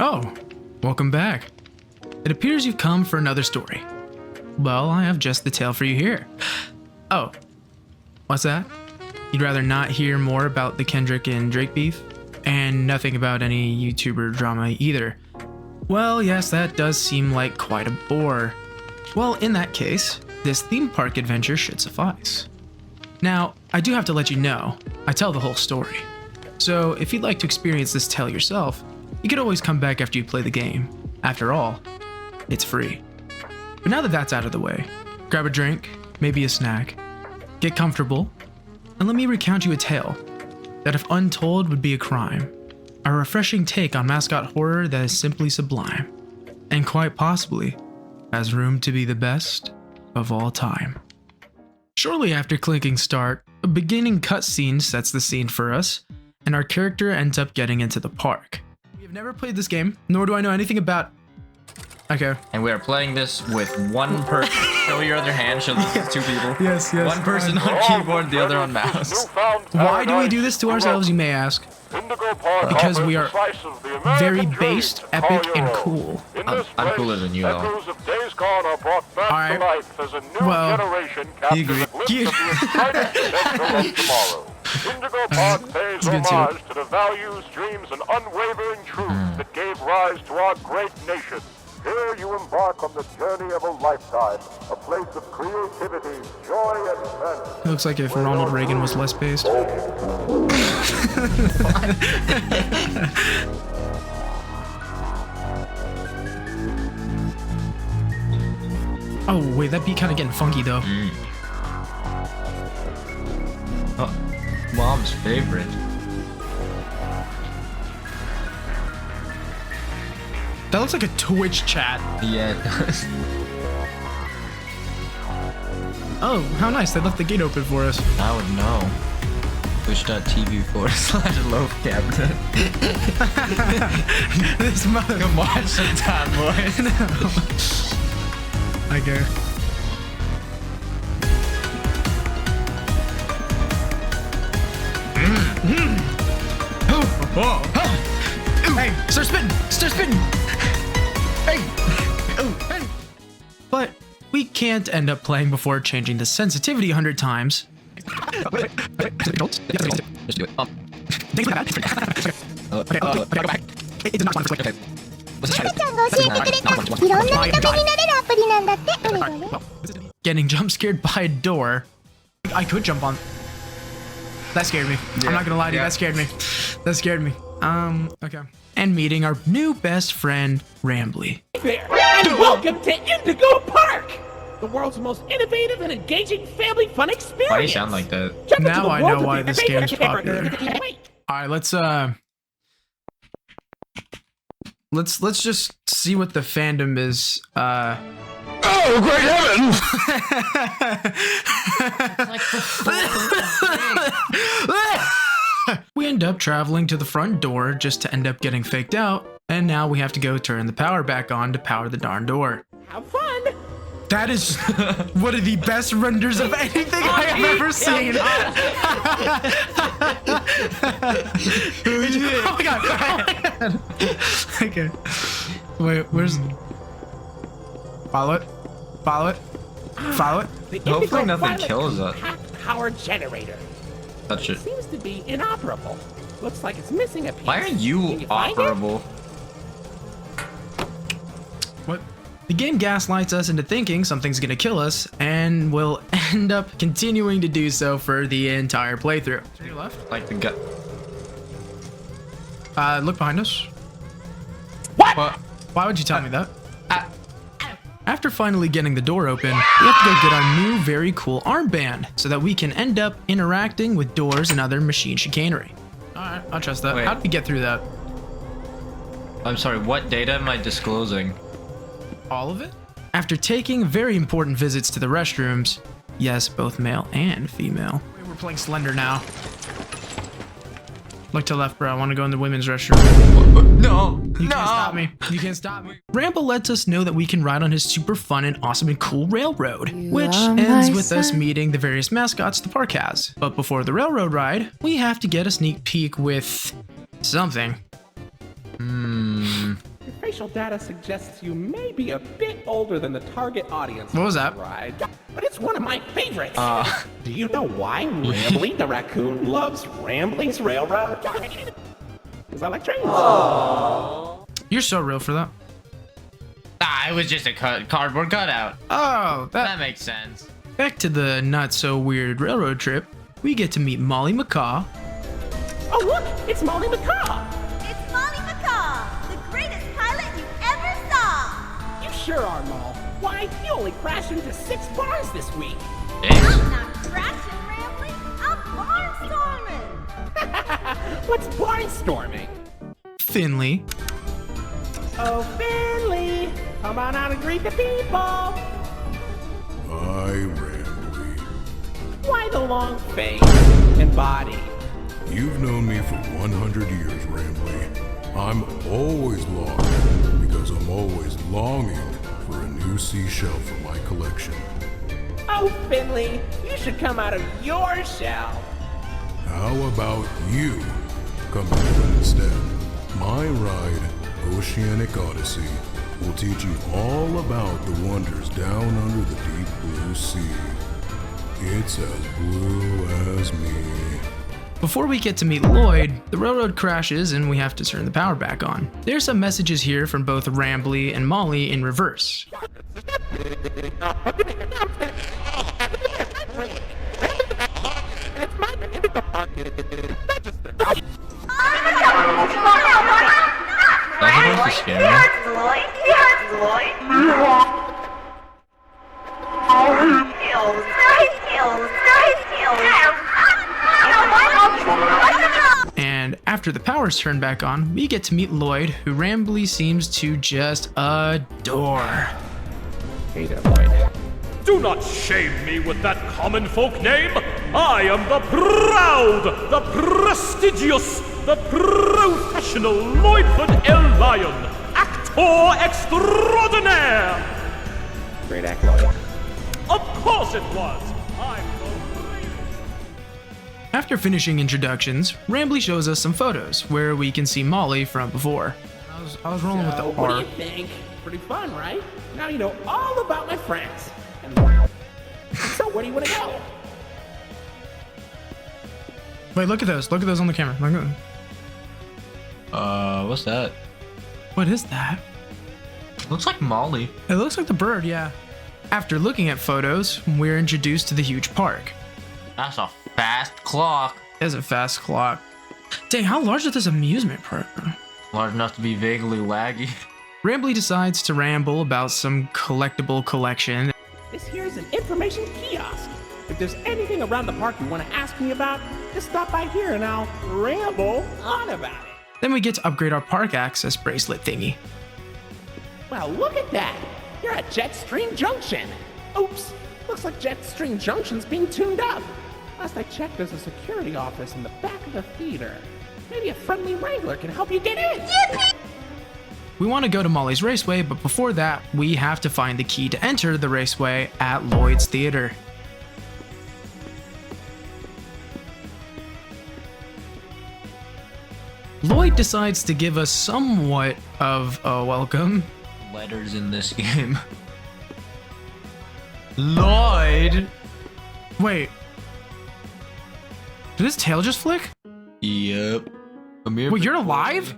Oh, welcome back. It appears you've come for another story. Well, I have just the tale for you here. Oh, what's that? You'd rather not hear more about the Kendrick and Drake beef? And nothing about any YouTuber drama either? Well, yes, that does seem like quite a bore. Well, in that case, this theme park adventure should suffice. Now, I do have to let you know, I tell the whole story. So if you'd like to experience this tale yourself, you could always come back after you play the game. After all, it's free. But now that that's out of the way, grab a drink, maybe a snack, get comfortable, and let me recount you a tale that if untold would be a crime. A refreshing take on Mascot horror that is simply sublime, and quite possibly has room to be the best of all time. Shortly after clicking start, a beginning cutscene sets the scene for us, and our character ends up getting into the park. We have never played this game, nor do I know anything about... Okay. And we are playing this with one person. Show your other hand, show this to two people. Yes. One person on keyboard, the other on mouse. Why do we do this to ourselves, you may ask? Because we are very based, epic, and cool. I'm cooler than you, though. Alright. Well, he agreed. Indigo Park pays homage to the values, dreams, and unwavering truth that gave rise to our great nation. Here you embark on the journey of a lifetime, a place of creativity, joy, and fun. it looks like if Ronald Reagan was less based. Oh, wait, that beat kind of getting funky, though. Oh, Mom's favorite. That looks like a Twitch chat. Yeah, it does. Oh, how nice. They left the gate open for us. I would know. Twitch.tv/loaf captain. This mother... Come watch sometime, boys. Okay. Hey, start spitting! Start spitting! Hey! Oh, hey! But we can't end up playing before changing the sensitivity 100 times. Getting jump scared by a door. I could jump on. That scared me. Yeah, I'm not gonna lie to you, that scared me. That scared me. Okay. And meeting our new best friend, Rambly. There, and welcome to Indigo Park! The world's most innovative and engaging family fun experience! Why do you sound like that? Now I know why this game's popular. Alright, let's just see what the fandom is, Oh, great heavens! We end up traveling to the front door just to end up getting faked out, and now we have to go turn the power back on to power the darn door. Have fun! That is one of the best renders of anything I have ever seen. Oh my god! Okay. Wait, where's... Follow it. Follow it. Follow it. The Hopefully Indigo nothing Violet kills it. compact power generator. Touch it. Seems to be inoperable. Looks like it's missing a piece. Why are you find it? operable? What? The game gaslights us into thinking something's gonna kill us, and will end up continuing to do so for the entire playthrough. To your left. Like the gut. Look behind us. What? Why would you tell me that? After finally getting the door open, we have to go get our new very cool armband so that we can end up interacting with doors and other machine chicanery. Alright, I'll trust that. Wait. How did we get through that? I'm sorry, what data am I disclosing? All of it? After taking very important visits to the restrooms, yes, both male and female. We're playing Slender now. Look to left, bro. I want to go in the women's restroom. No, You can't stop me. You can't stop me. Ramble lets us know that we can ride on his super fun and awesome and cool railroad, which ends with us meeting the various mascots the park has. But before the railroad ride, we have to get a sneak peek with something. Your facial data suggests you may be a bit older than the target audience. What was that? Ride, but it's one of my favorites. Do you know why Rambly the raccoon loves Rambling's Railroad? Because I like trains. You're so real for that. it was just a cardboard cutout. Oh, That makes sense. Back to the not so weird railroad trip, we get to meet Molly McCaw. Oh, look, it's Molly McCaw. It's Molly McCaw, the greatest pilot you ever saw! You sure are, Mol. Why, you only crashed into 6 bars this week. I'm not crashing, Rambling, I'm barnstorming! What's barnstorming? Finley. Oh, Finley, come on out and greet the people. Hi, Rambly. Why the long face and body? You've known me for 100 years, Rambly. I'm always lost because I'm always longing for a new seashell for my collection. Oh, Finley, you should come out of your shell. How about you come into it instead? My ride, Oceanic Odyssey, will teach you all about the wonders down under the deep blue sea. It's as blue as me. Before we get to meet Lloyd, the railroad crashes and we have to turn the power back on. There's some messages here from both Rambly and Molly in reverse. That's supposed to scare me. And after the power's turned back on, we get to meet Lloyd, who Rambly seems to just adore. Hey there, Lloyd. Do not shame me with that common folk name. I am the proud, the prestigious, the professional Lloydford L. Lion, actor extraordinaire. Great act, Lloyd. Of course it was. I'm the greatest. After finishing introductions, Rambly shows us some photos where we can see Molly from before. I was rolling with the What do R. you think? Pretty fun, right? Now you know all about my friends. And so, where do you want to go? Wait, look at those. Look at those on the camera. Look at them. What's that? What is that? Looks like Molly. It looks like the bird, yeah. After looking at photos, we're introduced to the huge park. That's a fast clock. There's a fast clock. Dang, how large is this amusement park? Large enough to be vaguely laggy. Rambly decides to ramble about some collectible collection. This here is an information kiosk. If there's anything around the park you want to ask me about, just stop by here and I'll ramble on about it. Then we get to upgrade our park access bracelet thingy. Well, look at that. You're at Jetstream Junction. Oops, looks like Jetstream Junction's being tuned up. Last I checked, there's a security office in the back of the theater. Maybe a friendly wrangler can help you get in. We want to go to Molly's Raceway, but before that, we have to find the key to enter the raceway at Lloyd's Theater. Lloyd decides to give us somewhat of a welcome. Letters in this game. Lloyd. Wait. Did his tail just flick? Yep. Come here. Wait, you're alive?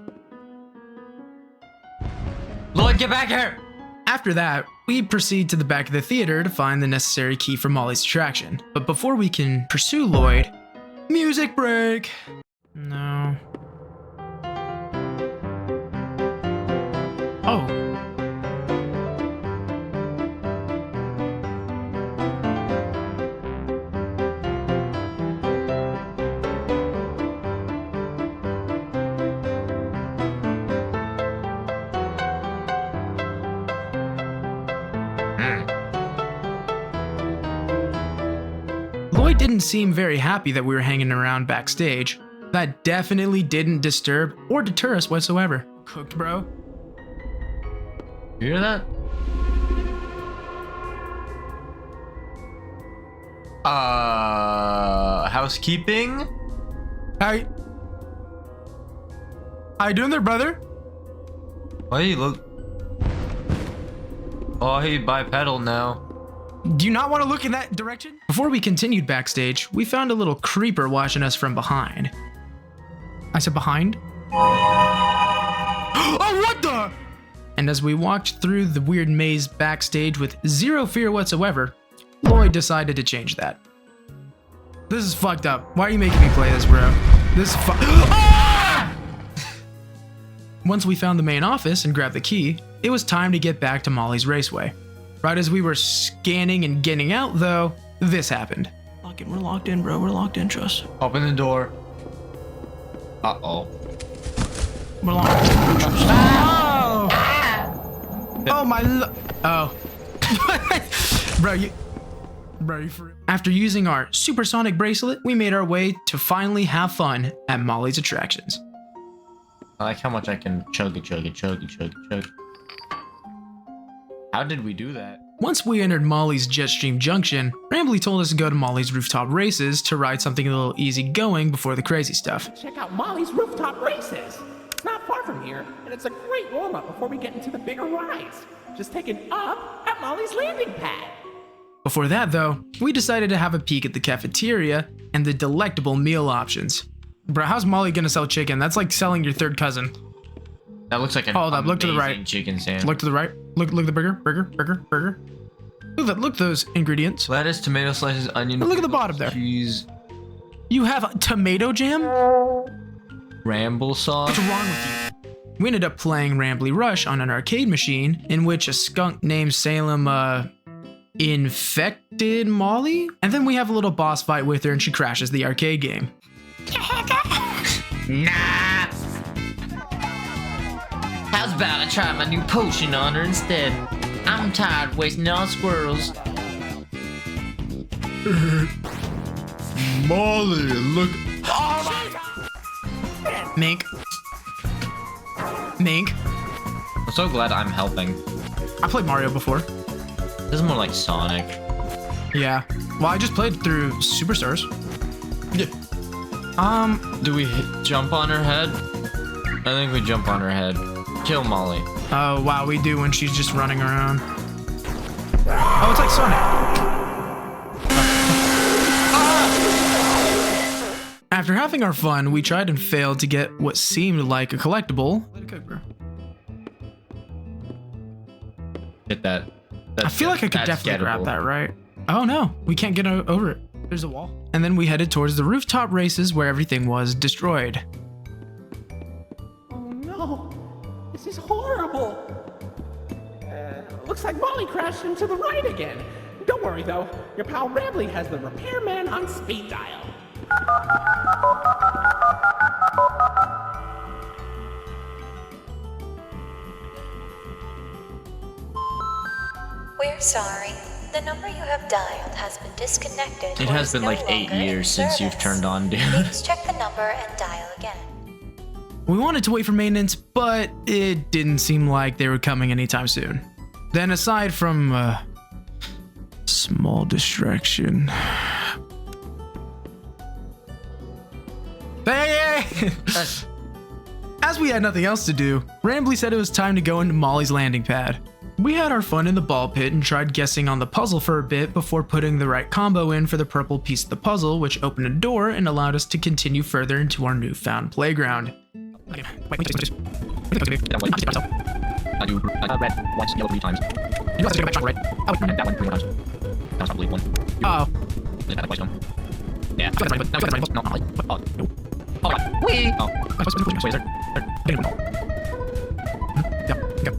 Lloyd, get back here. After that, we proceed to the back of the theater to find the necessary key for Molly's attraction. But before we can pursue Lloyd, music break. No. Oh. Lloyd didn't seem very happy that we were hanging around backstage. That definitely didn't disturb or deter us whatsoever. Cooked, bro. You hear that? Housekeeping? How you doing there, brother? Why you look? Oh, he bipedal now. Do you not want to look in that direction? Before we continued backstage, we found a little creeper watching us from behind. I said behind? Oh, what the? And as we walked through the weird maze backstage with zero fear whatsoever, Lloyd decided to change that. This is fucked up. Why are you making me play this, bro? This is ah! Once we found the main office and grabbed the key, it was time to get back to Molly's Raceway. Right as we were scanning and getting out, though, this happened. We're locked in, bro. We're locked in, trust. Open the door. Uh-oh. We're locked in, trust. Oh! Oh, my oh. Bro, you for real? After using our supersonic bracelet, we made our way to finally have fun at Molly's attractions. I like how much I can chug. How did we do that? Once we entered Molly's Jetstream Junction, Rambly told us to go to Molly's Rooftop Races to ride something a little easygoing before the crazy stuff. Check out Molly's Rooftop Races. It's not far from here, and it's a great warm-up before we get into the bigger rides. Just take an up at Molly's landing pad. Before that, though, we decided to have a peek at the cafeteria and the delectable meal options. Bro, how's Molly gonna sell chicken? That's like selling your third cousin. That looks like an Hold up, look to the right. chicken sandwich. Look to the right. Look at the burger. Look at those ingredients. Lettuce, tomato slices, onion. Look at the bottom there. Cheese. You have tomato jam? Ramble sauce. What's wrong with you? We ended up playing Rambly Rush on an arcade machine in which a skunk named Salem, infected Molly? And then we have a little boss fight with her and she crashes the arcade game. Nah. How's about I try my new potion on her instead? I'm tired of wasting all squirrels. Molly, look. Mink. I'm so glad I'm helping. I played Mario before. This is more like Sonic. Yeah. Well, I just played through Superstars. Yeah. Do we jump on her head? I think we jump on her head. Kill Molly. Oh, wow, we do when she's just running around. Oh, it's like Sonic. After having our fun, we tried and failed to get what seemed like a collectible. Get that. I feel like I could definitely grab that, right? Oh no, we can't get over it. There's a wall. And then we headed towards the rooftop races where everything was destroyed. Oh no, this is horrible. Looks like Molly crashed into the right again. Don't worry though, your pal Rambly has the repairman on speed dial. We're sorry. The number you have dialed has been disconnected. It has been like 8 years since you've turned on, dude. Please check the number and dial again. We wanted to wait for maintenance, but it didn't seem like they were coming anytime soon. Then aside from a small distraction. Hey! As we had nothing else to do, Rambly said it was time to go into Molly's landing pad. We had our fun in the ball pit and tried guessing on the puzzle for a bit before putting the right combo in for the purple piece of the puzzle, which opened a door and allowed us to continue further into our newfound playground. Okay, wait, just. I read once, yellow 3 times. You have to take a back right? Oh, and that one 3 times. That was probably one. Oh. Is that twice done? Yeah. No, no. Oh, no. Oh, God. Whee! Oh. Wait, is there? Yeah, go.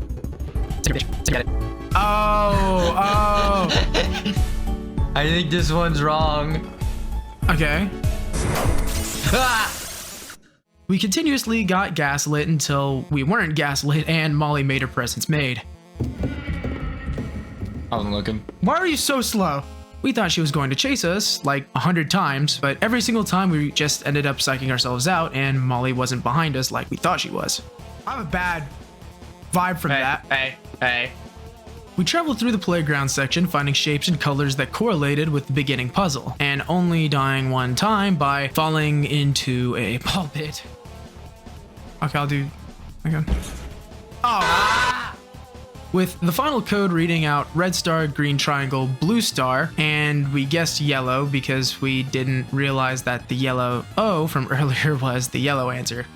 Take it. Oh. I think this one's wrong. Okay. Ah! We continuously got gaslit until we weren't gaslit and Molly made her presence made. I wasn't looking. Why are you so slow? We thought she was going to chase us like 100 times, but every single time we just ended up psyching ourselves out and Molly wasn't behind us like we thought she was. I have a bad vibe from that. Hey. We traveled through the playground section, finding shapes and colors that correlated with the beginning puzzle, and only dying one time by falling into a ball pit. Okay, I'll do... Okay. Oh! With the final code reading out red star, green triangle, blue star, and we guessed yellow because we didn't realize that the yellow O from earlier was the yellow answer.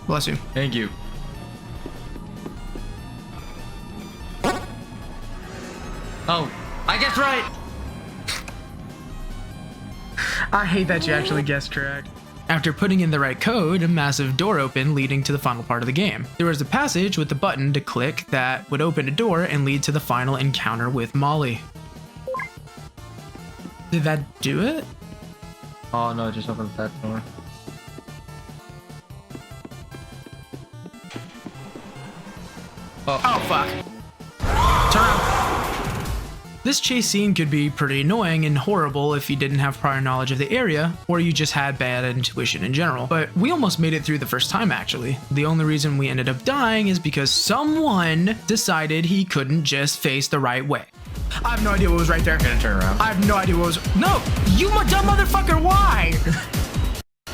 Bless you. Thank you. Oh, I guessed right. I hate that you actually guessed correct. After putting in the right code, a massive door opened leading to the final part of the game. There was a passage with a button to click that would open a door and lead to the final encounter with Molly. Did that do it? Oh no, it just opens that door. Oh fuck. Turn around. This chase scene could be pretty annoying and horrible if you didn't have prior knowledge of the area, or you just had bad intuition in general. But we almost made it through the first time actually. The only reason we ended up dying is because someone decided he couldn't just face the right way. I have no idea what was right there. I'm gonna turn around. I have no idea what was... No! You dumb motherfucker, why?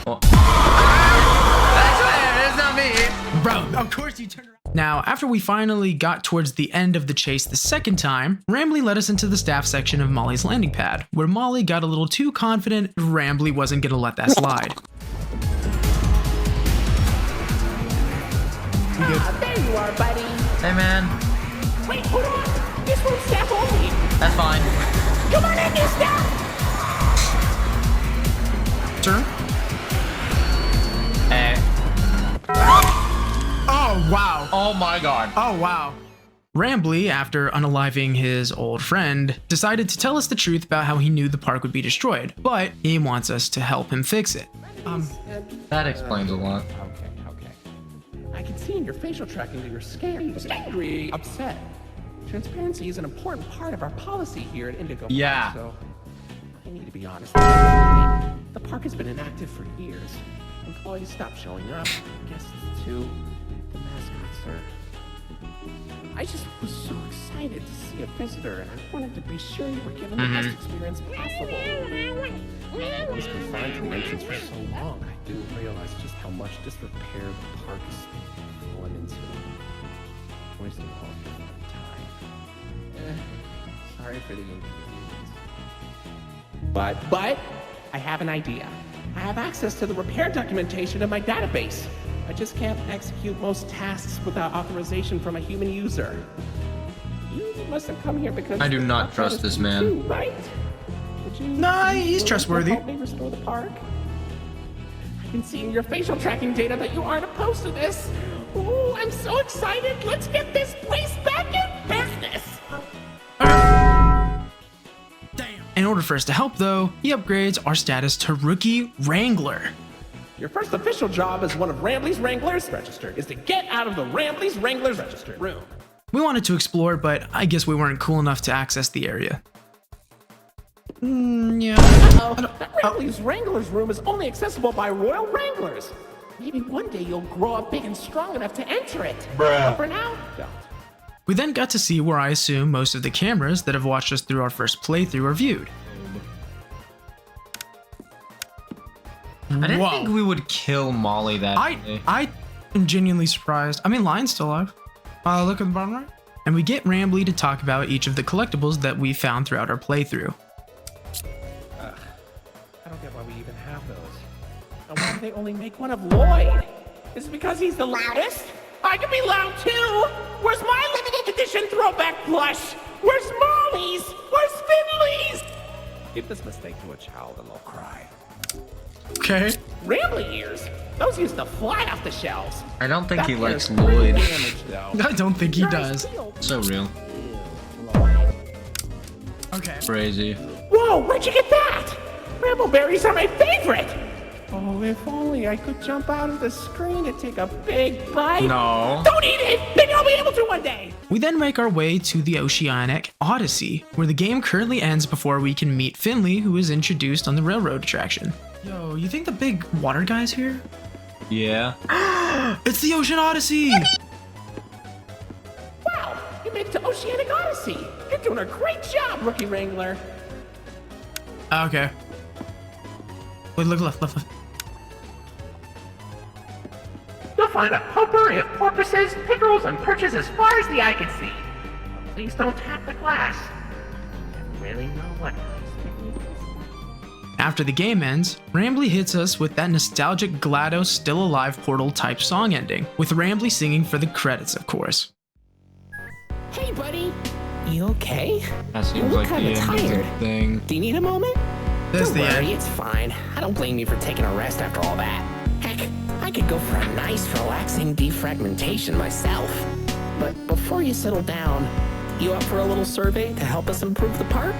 Well, that's right, it's not me. Bro, of course you turned around. Now, after we finally got towards the end of the chase the second time, Rambly led us into the staff section of Molly's landing pad, where Molly got a little too confident Rambly wasn't gonna let that slide. There you are, buddy. Hey man, Wait, hold on. This one's staff only. that's fine. Come on in, new staff. Turn. Hey. Oh, wow. Oh my god. Oh, wow. Rambly, after unaliving his old friend, decided to tell us the truth about how he knew the park would be destroyed, but he wants us to help him fix it. That explains a lot. Okay. I can see in your facial tracking that you're scared, angry, upset. Transparency is an important part of our policy here at Indigo. Yeah. So I need to be honest. The park has been inactive for years. Employees stopped showing up. Guests too. The mascots are... I just was so excited to see a visitor, and I wanted to be sure you were given the best experience possible. I was confined to the entrance for so long, I didn't realize just how much disrepair the park has fallen into. Wasting all your time. Sorry for the inconvenience. But, I have an idea. I have access to the repair documentation in my database. I just can't execute most tasks without authorization from a human user. You must have come here because... I do not trust this man. Too, right? Would you Nah, he's trustworthy. help me restore the park? I can see in your facial tracking data that you aren't opposed to this. Ooh, I'm so excited. Let's get this place back in business. Damn. In order for us to help though, he upgrades our status to Rookie Wrangler. Your first official job as one of Rambly's Wranglers registered is to get out of the Rambly's Wranglers registered room. We wanted to explore, but I guess we weren't cool enough to access the area. Yeah. That Rambly's Wranglers room is only accessible by Royal Wranglers. Maybe one day you'll grow up big and strong enough to enter it. But for now, don't. We then got to see where I assume most of the cameras that have watched us through our first playthrough are viewed. I didn't think we would kill Molly that day. I am genuinely surprised. I mean, Lion's still alive. Look at the bottom right. And we get Rambly to talk about each of the collectibles that we found throughout our playthrough. I don't get why we even have those. And why do they only make one of Lloyd? Is it because he's the loudest? I can be loud too! Where's my limited edition throwback plush? Where's Molly's? Where's Finley's? Give this mistake to a child and they'll cry. Okay. Rambly ears? Those used to fly off the shelves. I don't think That he pair likes is pretty Lloyd. damaged, though. I don't think he Nice does. peel. So real. Okay. Crazy. Whoa, where'd you get that? Rambleberries are my favorite! Oh, if only I could jump out of the screen and take a big bite. No. Don't eat it! Maybe I'll be able to one day! We then make our way to the Oceanic Odyssey, where the game currently ends before we can meet Finley, who is introduced on the railroad attraction. Yo, you think the big water guy's here? Yeah. It's the Ocean Odyssey! Wow, you made it to Oceanic Odyssey. You're doing a great job, Rookie Wrangler. Okay. Wait, look left. You'll find a potpourri of porpoises, pickerels, and perches as far as the eye can see. Please don't tap the glass. I really know what After the game ends, Rambly hits us with that nostalgic GLaDOS Still Alive Portal type song ending, with Rambly singing for the credits, of course. Hey, buddy. You okay? That You seems look like the kinda end of tired. the thing. Do you need a moment? That's Don't the worry, end. it's fine. I don't blame you for taking a rest after all that. Heck, I could go for a nice, relaxing defragmentation myself. But before you settle down, you up for a little survey to help us improve the park?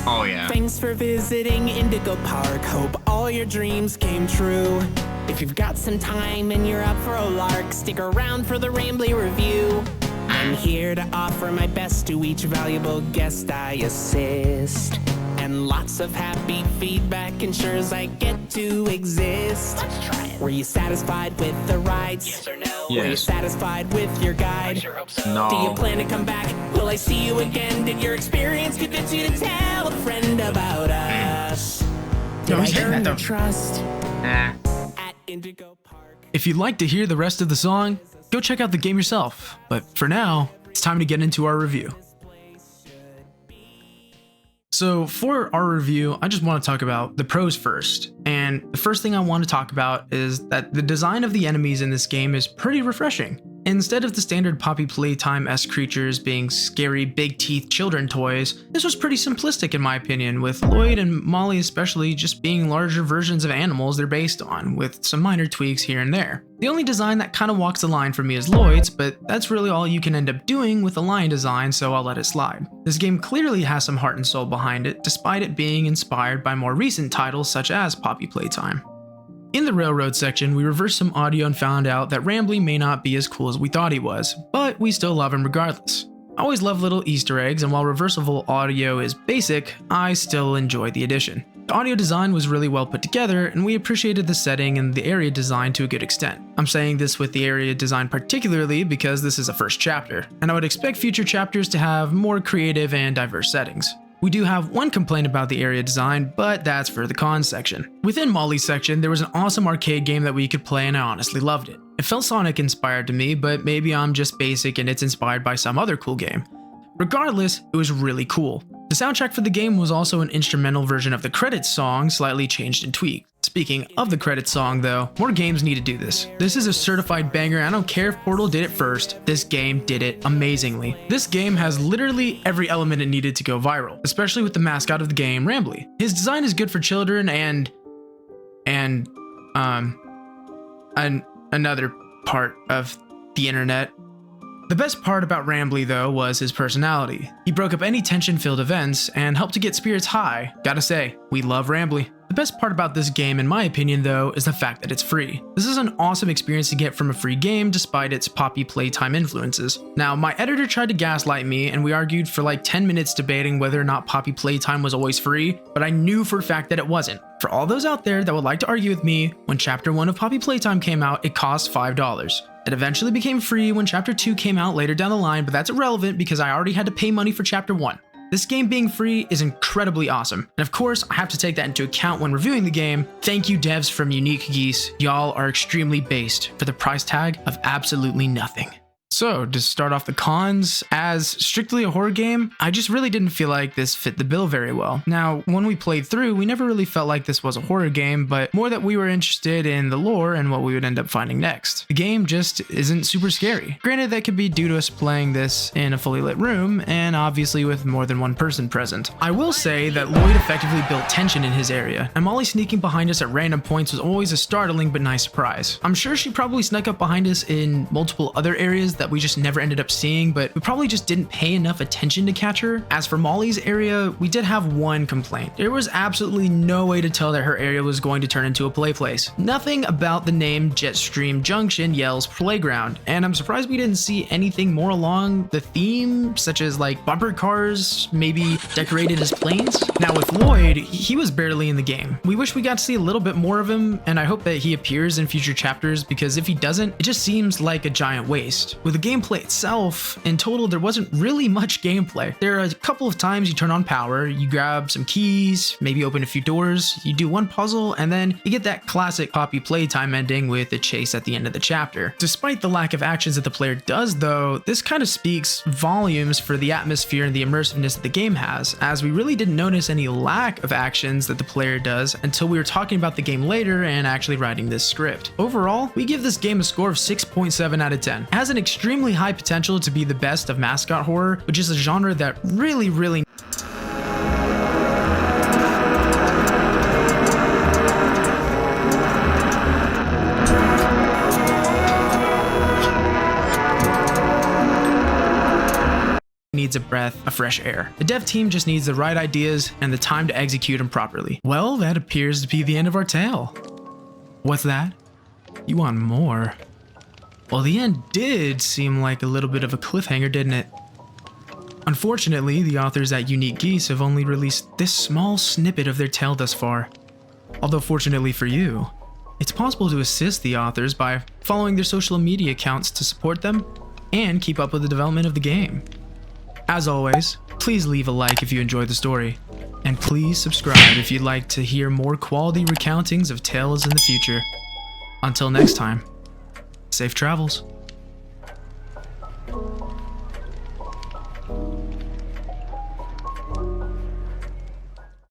Oh yeah. Thanks for visiting Indigo Park. Hope all your dreams came true. If you've got some time and you're up for a lark, stick around for the Rambly review. I'm here to offer my best to each valuable guest I assist. And lots of happy feedback ensures I get to exist. Let's try it. Were you satisfied with the rides? Yes or no? Were you Yes. satisfied with your guide? No. Do you plan to come back? Will I see you again? Did your experience convince you to tell a friend about us? Did he's I hitting earn that your though. trust Nah. at Indigo Park? If you'd like to hear the rest of the song, go check out the game yourself. But for now, it's time to get into our review. So for our review, I just want to talk about the pros first. And the first thing I want to talk about is that the design of the enemies in this game is pretty refreshing. Instead of the standard Poppy Playtime-esque creatures being scary, big-teeth children toys, this was pretty simplistic in my opinion, with Lloyd and Molly especially just being larger versions of animals they're based on, with some minor tweaks here and there. The only design that kind of walks the line for me is Lloyd's, but that's really all you can end up doing with a lion design, so I'll let it slide. This game clearly has some heart and soul behind it, despite it being inspired by more recent titles such as Poppy Playtime. In the railroad section, we reversed some audio and found out that Rambly may not be as cool as we thought he was, but we still love him regardless. I always love little Easter eggs, and while reversible audio is basic, I still enjoy the addition. The audio design was really well put together, and we appreciated the setting and the area design to a good extent. I'm saying this with the area design particularly because this is a first chapter, and I would expect future chapters to have more creative and diverse settings. We do have one complaint about the area design, but that's for the cons section. Within Molly's section, there was an awesome arcade game that we could play and I honestly loved it. It felt Sonic inspired to me, but maybe I'm just basic and it's inspired by some other cool game. Regardless, it was really cool. The soundtrack for the game was also an instrumental version of the credits song, slightly changed and tweaked. Speaking of the credits song though, more games need to do this. This is a certified banger. I don't care if Portal did it first, this game did it amazingly. This game has literally every element it needed to go viral, especially with the mascot of the game, Rambly. His design is good for children and another part of the internet. The best part about Rambly though was his personality. He broke up any tension-filled events and helped to get spirits high. Gotta say, we love Rambly. The best part about this game in my opinion though is the fact that it's free. This is an awesome experience to get from a free game despite its Poppy Playtime influences. Now my editor tried to gaslight me and we argued for like 10 minutes debating whether or not Poppy Playtime was always free, but I knew for a fact that it wasn't. For all those out there that would like to argue with me, when Chapter 1 of Poppy Playtime came out, it cost $5. It eventually became free when Chapter 2 came out later down the line, but that's irrelevant because I already had to pay money for Chapter 1. This game being free is incredibly awesome, and of course, I have to take that into account when reviewing the game. Thank you devs from Unique Geese, y'all are extremely based for the price tag of absolutely nothing. So, to start off the cons, as strictly a horror game, I just really didn't feel like this fit the bill very well. Now, when we played through, we never really felt like this was a horror game, but more that we were interested in the lore and what we would end up finding next. The game just isn't super scary. Granted, that could be due to us playing this in a fully lit room, and obviously with more than one person present. I will say that Lloyd effectively built tension in his area, and Molly sneaking behind us at random points was always a startling but nice surprise. I'm sure she probably snuck up behind us in multiple other areas that we just never ended up seeing, but we probably just didn't pay enough attention to catch her. As for Molly's area, we did have one complaint. There was absolutely no way to tell that her area was going to turn into a play place. Nothing about the name Jetstream Junction yells playground, and I'm surprised we didn't see anything more along the theme, such as like bumper cars, maybe decorated as planes. Now with Lloyd, he was barely in the game. We wish we got to see a little bit more of him, and I hope that he appears in future chapters, because if he doesn't, it just seems like a giant waste. With the gameplay itself, in total there wasn't really much gameplay. There are a couple of times you turn on power, you grab some keys, maybe open a few doors, you do one puzzle, and then you get that classic Poppy playtime ending with the chase at the end of the chapter. Despite the lack of actions that the player does though, this kind of speaks volumes for the atmosphere and the immersiveness that the game has, as we really didn't notice any lack of actions that the player does until we were talking about the game later and actually writing this script. Overall, we give this game a score of 6.7 out of 10. It has an extremely high potential to be the best of Mascot horror, which is a genre that really needs a breath of fresh air. The dev team just needs the right ideas and the time to execute them properly. Well, that appears to be the end of our tale. What's that? You want more? Well, the end did seem like a little bit of a cliffhanger, didn't it? Unfortunately, the authors at Unique Geese have only released this small snippet of their tale thus far. Although fortunately for you, it's possible to assist the authors by following their social media accounts to support them and keep up with the development of the game. As always, please leave a like if you enjoyed the story, and please subscribe if you'd like to hear more quality recountings of tales in the future. Until next time, safe travels.